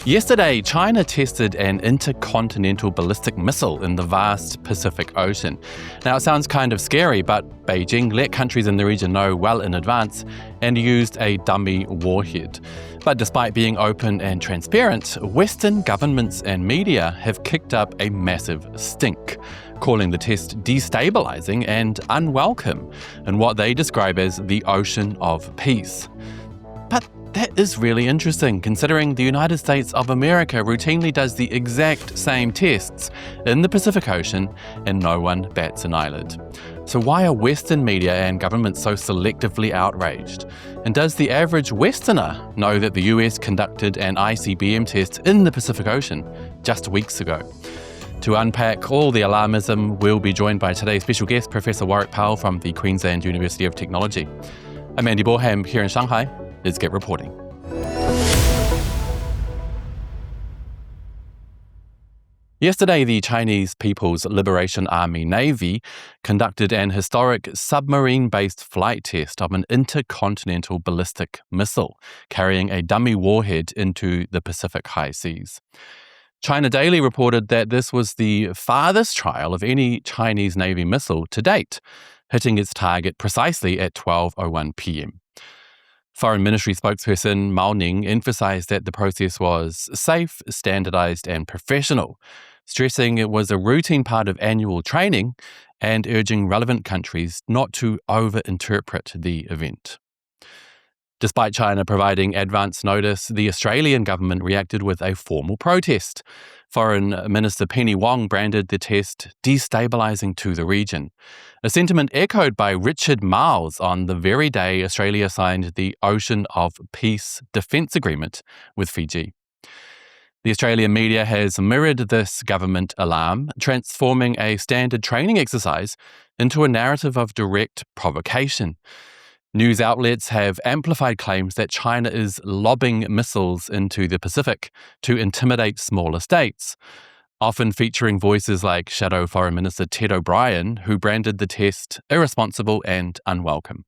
Yesterday, China tested an intercontinental ballistic missile in the vast Pacific Ocean. Now, it sounds kind of scary, but Beijing let countries in the region know well in advance and used a dummy warhead. But despite being open and transparent, Western governments and media have kicked up a massive stink, calling the test destabilizing and unwelcome in what they describe as the ocean of peace. But that is really interesting, considering the United States of America routinely does the exact same tests in the Pacific Ocean and no one bats an eyelid. So why are Western media and governments so selectively outraged? And does the average Westerner know that the US conducted an ICBM test in the Pacific Ocean just weeks ago? To unpack all the alarmism, we'll be joined by today's special guest, Professor Warwick Powell from the Queensland University of Technology. I'm Andy Borham here in Shanghai. Let's get reporting. Yesterday, the Chinese People's Liberation Army Navy conducted an historic submarine-based flight test of an intercontinental ballistic missile carrying a dummy warhead into the Pacific high seas. China Daily reported that this was the farthest trial of any Chinese Navy missile to date, hitting its target precisely at 12:01 p.m. Foreign Ministry spokesperson Mao Ning emphasized that the process was safe, standardized, and professional, stressing it was a routine part of annual training and urging relevant countries not to over-interpret the event. Despite China providing advance notice, the Australian government reacted with a formal protest. Foreign Minister Penny Wong branded the test destabilizing to the region, a sentiment echoed by Richard Marles on the very day Australia signed the Ocean of Peace Defence Agreement with Fiji. The Australian media has mirrored this government alarm, transforming a standard training exercise into a narrative of direct provocation. News outlets have amplified claims that China is lobbing missiles into the Pacific to intimidate smaller states, often featuring voices like Shadow Foreign Minister Ted O'Brien, who branded the test irresponsible and unwelcome.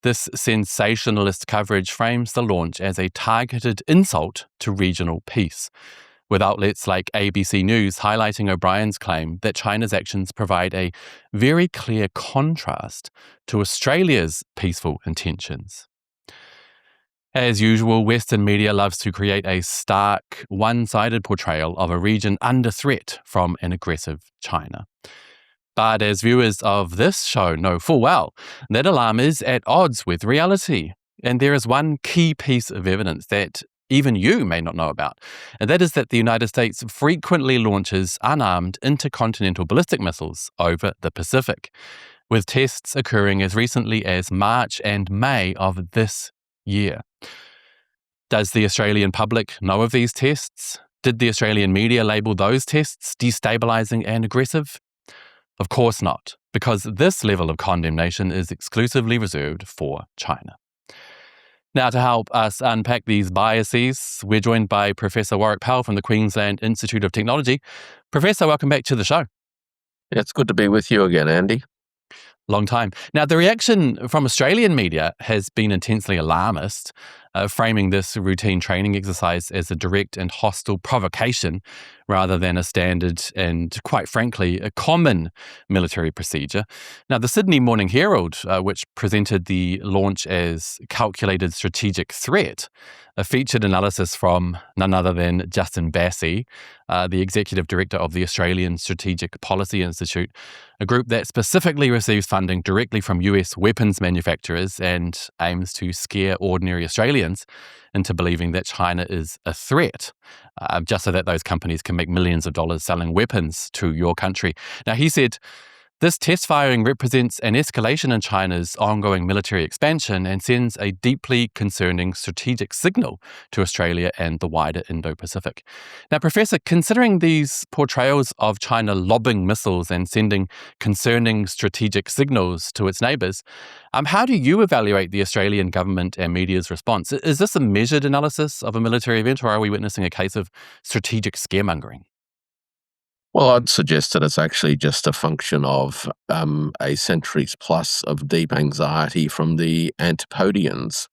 This sensationalist coverage frames the launch as a targeted insult to regional peace, with outlets like ABC News highlighting O'Brien's claim that China's actions provide a very clear contrast to Australia's peaceful intentions. As usual, Western media loves to create a stark, one-sided portrayal of a region under threat from an aggressive China. But as viewers of this show know full well, that alarm is at odds with reality. And there is one key piece of evidence that even you may not know about, and that is that the United States frequently launches unarmed intercontinental ballistic missiles over the Pacific, with tests occurring as recently as March and May of this year. Does the Australian public know of these tests? Did the Australian media label those tests destabilizing and aggressive? Of course not, because this level of condemnation is exclusively reserved for China. Now, to help us unpack these biases, we're joined by Professor Warwick Powell from the Queensland Institute of Technology. Professor, welcome back to the show. It's good to be with you again, Andy. Long time. Now, the reaction from Australian media has been intensely alarmist, framing this routine training exercise as a direct and hostile provocation rather than a standard and, quite frankly, a common military procedure. Now, the Sydney Morning Herald, which presented the launch as calculated strategic threat, featured analysis from none other than Justin Bassey, the executive director of the Australian Strategic Policy Institute, a group that specifically receives funding directly from US weapons manufacturers and aims to scare ordinary Australians into believing that China is a threat, just so that those companies can make millions of dollars selling weapons to your country. Now, he said, this test firing represents an escalation in China's ongoing military expansion and sends a deeply concerning strategic signal to Australia and the wider Indo-Pacific. Now, Professor, considering these portrayals of China lobbing missiles and sending concerning strategic signals to its neighbours, how do you evaluate the Australian government and media's response? Is this a measured analysis of a military event, or are we witnessing a case of strategic scaremongering? Well, I'd suggest that it's actually just a function of a centuries plus of deep anxiety from the Antipodeans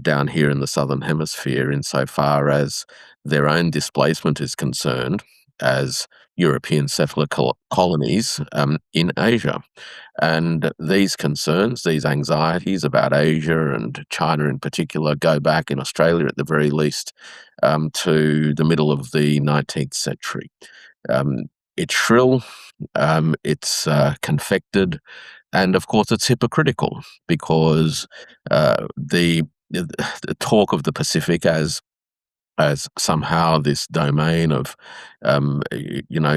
down here in the Southern Hemisphere insofar as their own displacement is concerned as European settler colonies in Asia. And these concerns, these anxieties about Asia and China in particular, go back in Australia at the very least to the middle of the 19th century. Um, it's shrill, it's confected, and of course it's hypocritical because the talk of the Pacific as somehow this domain of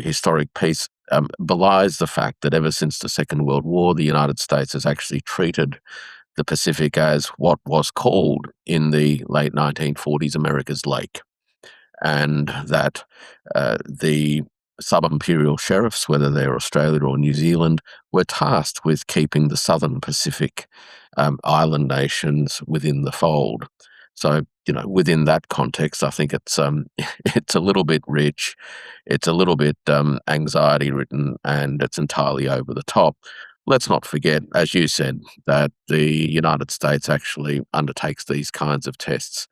historic peace belies the fact that ever since the Second World War, the United States has actually treated the Pacific as what was called in the late 1940s America's Lake, and that the sub-imperial sheriffs, whether they're Australia or New Zealand, were tasked with keeping the southern Pacific island nations within the fold. So, within that context, I think it's it's a little bit rich, it's a little bit anxiety ridden, and it's entirely over the top. Let's not forget, as you said, that the United States actually undertakes these kinds of tests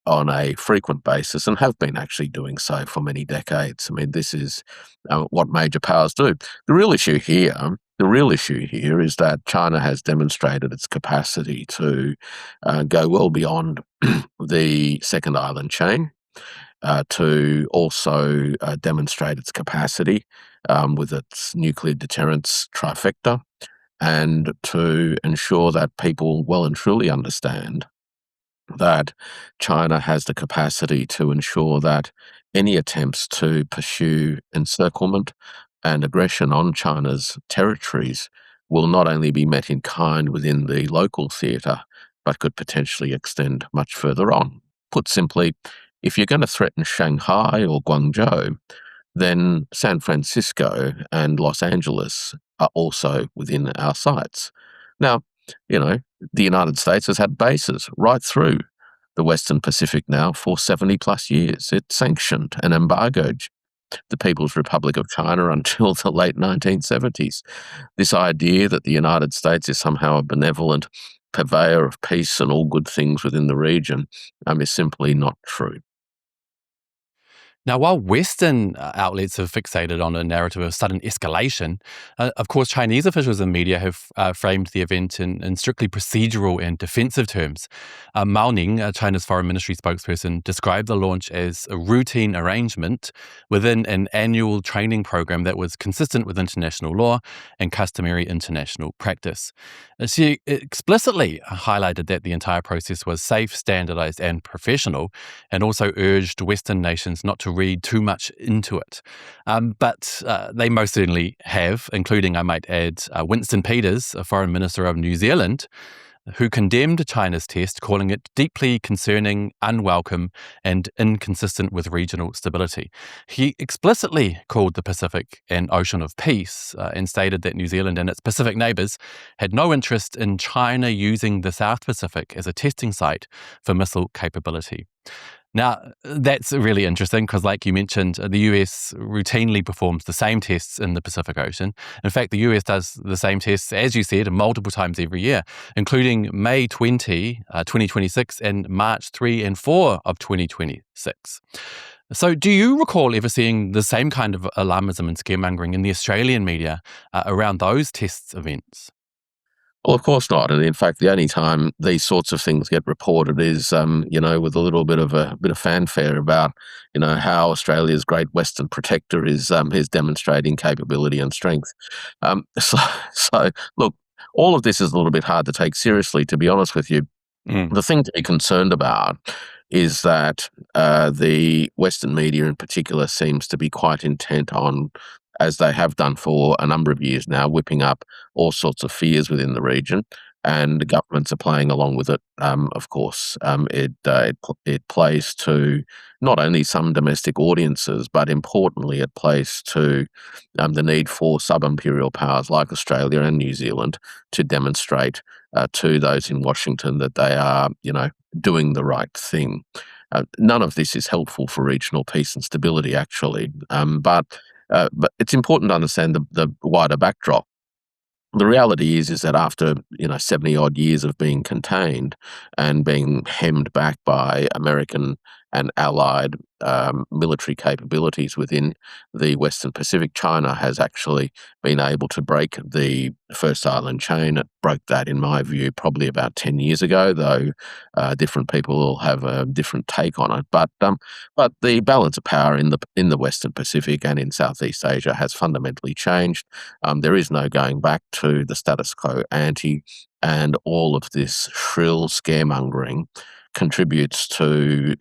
on a frequent basis and have been actually doing so for many decades. I mean, this is what major powers do. The real issue here is that China has demonstrated its capacity to go well beyond the second island chain, to also demonstrate its capacity with its nuclear deterrence trifecta, and to ensure that people well and truly understand that China has the capacity to ensure that any attempts to pursue encirclement and aggression on China's territories will not only be met in kind within the local theatre, but could potentially extend much further on. Put simply, if you're going to threaten Shanghai or Guangzhou, then San Francisco and Los Angeles are also within our sights. Now, the United States has had bases right through the Western Pacific now for 70 plus years. It sanctioned and embargoed the People's Republic of China until the late 1970s. This idea that the United States is somehow a benevolent purveyor of peace and all good things within the region is simply not true. Now, while Western outlets have fixated on a narrative of sudden escalation, of course, Chinese officials and media have framed the event in strictly procedural and defensive terms. Mao Ning, China's foreign ministry spokesperson, described the launch as a routine arrangement within an annual training program that was consistent with international law and customary international practice. She explicitly highlighted that the entire process was safe, standardized, and professional, and also urged Western nations not to read too much into it. But they most certainly have, including, I might add, Winston Peters, a foreign minister of New Zealand, who condemned China's test, calling it deeply concerning, unwelcome, and inconsistent with regional stability. He explicitly called the Pacific an ocean of peace and stated that New Zealand and its Pacific neighbours had no interest in China using the South Pacific as a testing site for missile capability. Now, that's really interesting because, like you mentioned, the US routinely performs the same tests in the Pacific Ocean. In fact, the US does the same tests, as you said, multiple times every year, including May 2026, and March 3 and 4 of 2026. So do you recall ever seeing the same kind of alarmism and scaremongering in the Australian media around those tests events? Well, of course not. And in fact, the only time these sorts of things get reported is, with a little bit of fanfare about, how Australia's great Western protector is demonstrating capability and strength. So, so look, all of this is a little bit hard to take seriously, to be honest with you. Mm. The thing to be concerned about is that the Western media in particular seems to be quite intent on, as they have done for a number of years now, whipping up all sorts of fears within the region, and the governments are playing along with it. Of course, it plays to not only some domestic audiences, but importantly, it plays to the need for sub-imperial powers like Australia and New Zealand to demonstrate to those in Washington that they are, doing the right thing. None of this is helpful for regional peace and stability, actually. But it's important to understand the wider backdrop. the reality is that after 70 odd years of being contained and being hemmed back by American and allied military capabilities within the Western Pacific, China has actually been able to break the first island chain. It broke that, in my view, probably about 10 years ago, though different people will have a different take on it. But the balance of power in the Western Pacific and in Southeast Asia has fundamentally changed. There is no going back to the status quo ante, and all of this shrill scaremongering contributes to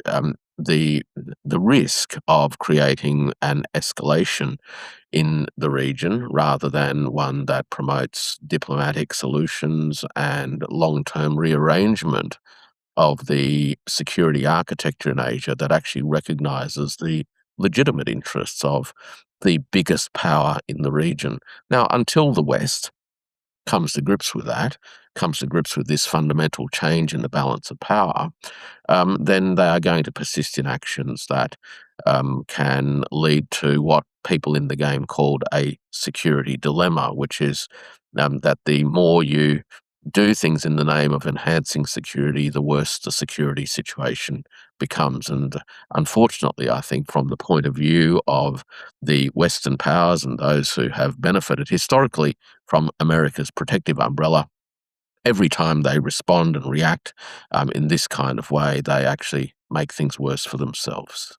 the risk of creating an escalation in the region rather than one that promotes diplomatic solutions and long-term rearrangement of the security architecture in Asia that actually recognizes the legitimate interests of the biggest power in the region. Now, until the West comes to grips with that, comes to grips with this fundamental change in the balance of power, then they are going to persist in actions that can lead to what people in the game called a security dilemma, which is that the more you do things in the name of enhancing security, the worse the security situation becomes. And unfortunately, I think from the point of view of the Western powers and those who have benefited historically from America's protective umbrella, every time they respond and react in this kind of way, they actually make things worse for themselves.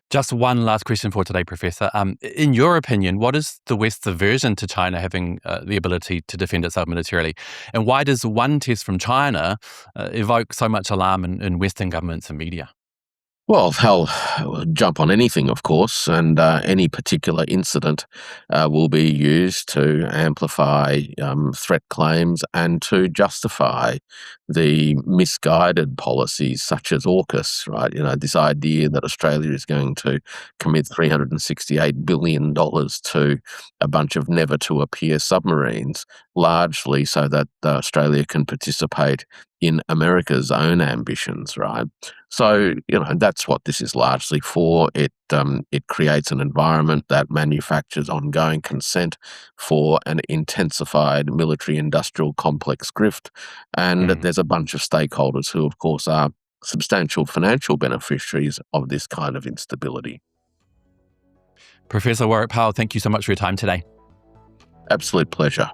Just one last question for today, Professor. In your opinion, what is the West's aversion to China having the ability to defend itself militarily? And why does one test from China evoke so much alarm in Western governments and media? Well, they'll jump on anything, of course, and any particular incident will be used to amplify threat claims and to justify the misguided policies such as AUKUS, right? This idea that Australia is going to commit $368 billion to a bunch of never-to-appear submarines, largely so that Australia can participate in America's own ambitions, right? So, that's what this is largely for. It creates an environment that manufactures ongoing consent for an intensified military-industrial complex grift. And there's a bunch of stakeholders who, of course, are substantial financial beneficiaries of this kind of instability. Professor Warwick Powell, thank you so much for your time today. Absolute pleasure.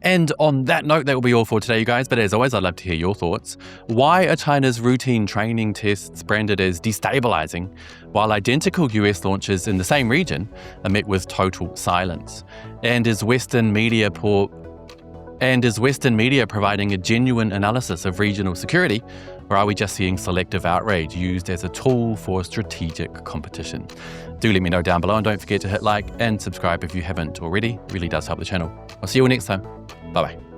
And on that note, that will be all for today, you guys. But as always, I'd love to hear your thoughts. Why are China's routine training tests branded as destabilizing, while identical US launches in the same region are met with total silence? And is Western media providing a genuine analysis of regional security, or are we just seeing selective outrage used as a tool for strategic competition? Do let me know down below, and don't forget to hit like and subscribe if you haven't already. It really does help the channel. I'll see you all next time. Bye-bye.